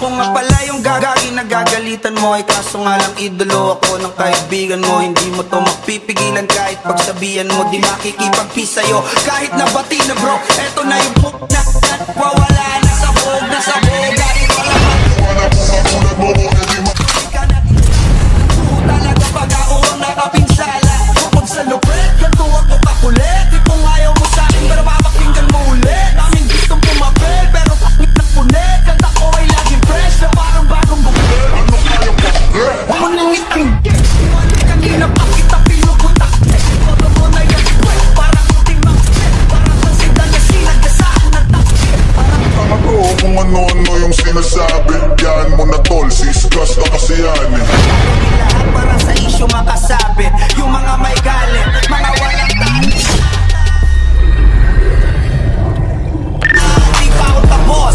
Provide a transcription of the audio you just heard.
Ako nga pala yung gagagi na gagalitan mo. Kaso nga lang idolo ako ng kaibigan mo. Hindi mo to mapipigilan kahit pagsabihan mo. Di makikipagpi sa'yo kahit nabati na bro. Eto na yung na wawala na sabog na sabog. Kahit wala Wala kung magulat mo ko, hindi talaga pag ako ang nakapinsala. Bukod sa lupit, ganito ako kakulit. Tipong ayaw mo sa'kin pero mapakinggan mo ulit. Daming gustong pumapel pero pakit na punit. Kanta ko ay laging fresh na parang bagong bukit. ano kaya pa? Ako nang iting kanina pa kita pinuputak. Todo mo na yung kwet parang kuting makset. Parang sa sida na sinagdasaan na takit. Tanga ko kung ano-ano yung sinasabi. Yan mo na tol, siskas na kasi yan eh. Lahat para sa isyo makasabit. Yung mga may galit, mga walang tali. Di pa ako tapos.